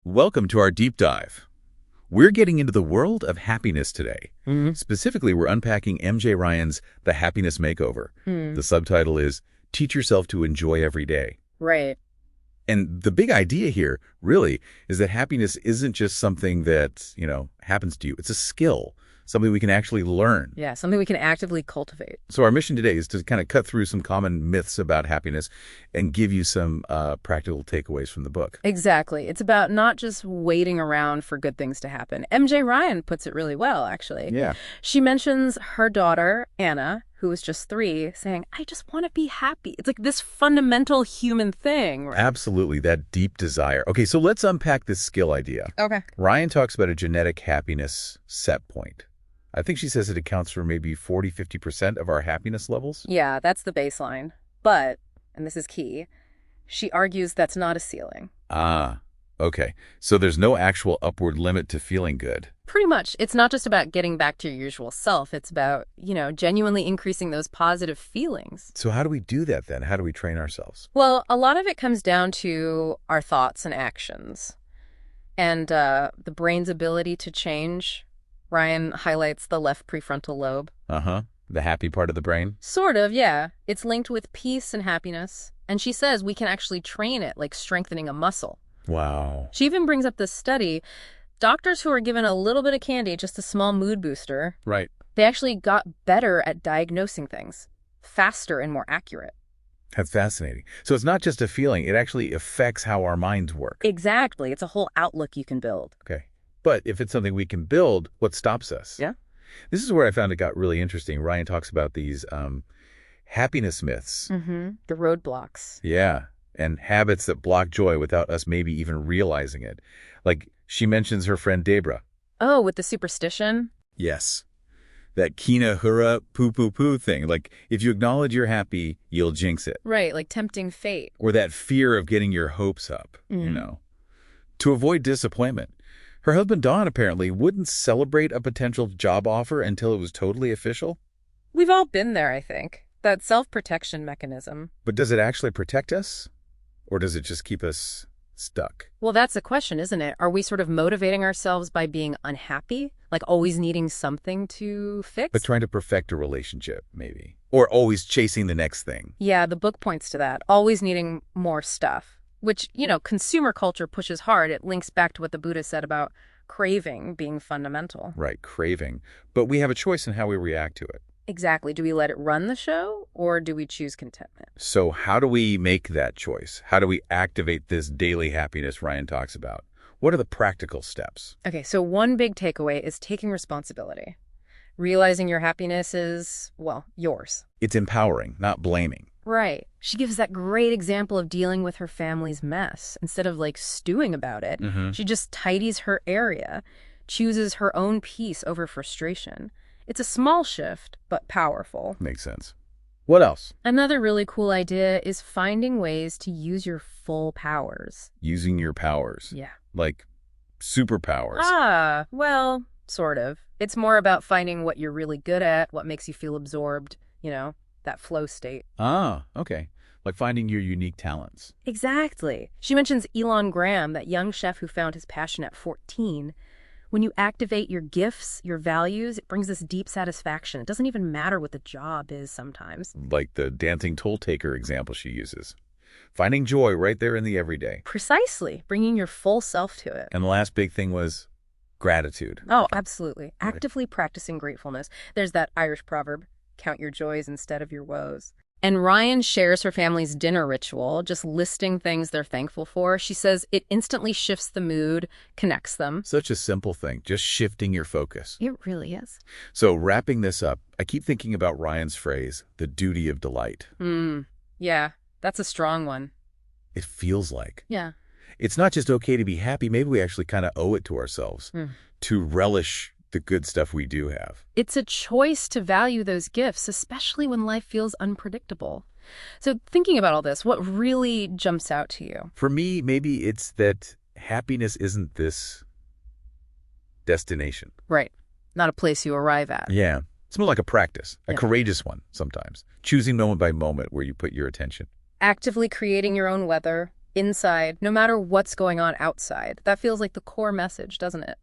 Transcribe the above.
Welcome to our deep dive. We're getting into the world of happiness today. Specifically, we're unpacking MJ Ryan's The Happiness Makeover. The subtitle is Teach Yourself to Enjoy Every Day. Right. And the big idea here, really, is that happiness isn't just something that, happens to you. It's a skill, something we can actually learn. Yeah, something we can actively cultivate. So our mission today is to kind of cut through some common myths about happiness and give you some practical takeaways from the book. Exactly. It's about not just waiting around for good things to happen. MJ Ryan puts it really well, actually. Yeah. She mentions her daughter, Anna, who was just 3, saying, I just want to be happy. It's like this fundamental human thing. Right? Absolutely, that deep desire. Okay, so let's unpack this skill idea. Okay. Ryan talks about a genetic happiness set point. I think she says it accounts for maybe 40–50% of our happiness levels. Yeah, that's the baseline. But, and this is key, she argues that's not a ceiling. Ah, okay. So there's no actual upward limit to feeling good. Pretty much. It's not just about getting back to your usual self. It's about, genuinely increasing those positive feelings. So how do we do that then? How do we train ourselves? Well, a lot of it comes down to our thoughts and actions and the brain's ability to change. Ryan highlights the left prefrontal lobe. Uh-huh. The happy part of the brain? Sort of, yeah. It's linked with peace and happiness. And she says we can actually train it like strengthening a muscle. Wow. She even brings up this study. Doctors who are given a little bit of candy, just a small mood booster, Right. they actually got better at diagnosing things, faster and more accurate. That's fascinating. So it's not just a feeling. It actually affects how our minds work. Exactly. It's a whole outlook you can build. Okay. But if it's something we can build, what stops us? Yeah. This is where I found it got really interesting. Ryan talks about these happiness myths. Mm-hmm. The roadblocks. Yeah. And habits that block joy without us maybe even realizing it. Like she mentions her friend Debra. Oh, with the superstition? Yes. That kina hura poo poo poo thing. Like if you acknowledge you're happy, you'll jinx it. Right, like tempting fate. Or that fear of getting your hopes up, To avoid disappointment. Her husband, Don, apparently wouldn't celebrate a potential job offer until it was totally official. We've all been there, I think. That self-protection mechanism. But does it actually protect us? Or does it just keep us stuck? Well, that's the question, isn't it? Are we sort of motivating ourselves by being unhappy? Like always needing something to fix? But trying to perfect a relationship, maybe. Or always chasing the next thing. Yeah, the book points to that. Always needing more stuff. Which, consumer culture pushes hard. It links back to what the Buddha said about craving being fundamental. Right, craving. But we have a choice in how we react to it. Exactly. Do we let it run the show or do we choose contentment? So how do we make that choice? How do we activate this daily happiness Ryan talks about? What are the practical steps? Okay, so one big takeaway is taking responsibility. Realizing your happiness is, yours. It's empowering, not blaming. Right. She gives that great example of dealing with her family's mess. Instead of stewing about it, she just tidies her area, chooses her own peace over frustration. It's a small shift, but powerful. Makes sense. What else? Another really cool idea is finding ways to use your full powers. Using your powers. Yeah. Like superpowers. Well, sort of. It's more about finding what you're really good at, what makes you feel absorbed, that flow state. Okay. Like finding your unique talents. Exactly. She mentions Elon Graham, that young chef who found his passion at 14. When you activate your gifts, your values, it brings this deep satisfaction. It doesn't even matter what the job is sometimes. Like the dancing toll taker example she uses. Finding joy right there in the everyday. Precisely. Bringing your full self to it. And the last big thing was gratitude. Oh, absolutely. Actively practicing gratefulness. There's that Irish proverb, count your joys instead of your woes. And Ryan shares her family's dinner ritual, just listing things they're thankful for. She says it instantly shifts the mood, connects them. Such a simple thing, just shifting your focus. It really is. So wrapping this up, I keep thinking about Ryan's phrase, the duty of delight. Yeah, that's a strong one. It feels like. Yeah. It's not just okay to be happy. Maybe we actually kind of owe it to ourselves to relish the good stuff we do have. It's a choice to value those gifts, especially when life feels unpredictable. So thinking about all this, what really jumps out to you? For me, maybe it's that happiness isn't this destination. Right. Not a place you arrive at. Yeah. It's more like a practice, a courageous one sometimes. Choosing moment by moment where you put your attention. Actively creating your own weather. inside, no matter what's going on outside. That feels like the core message, doesn't it?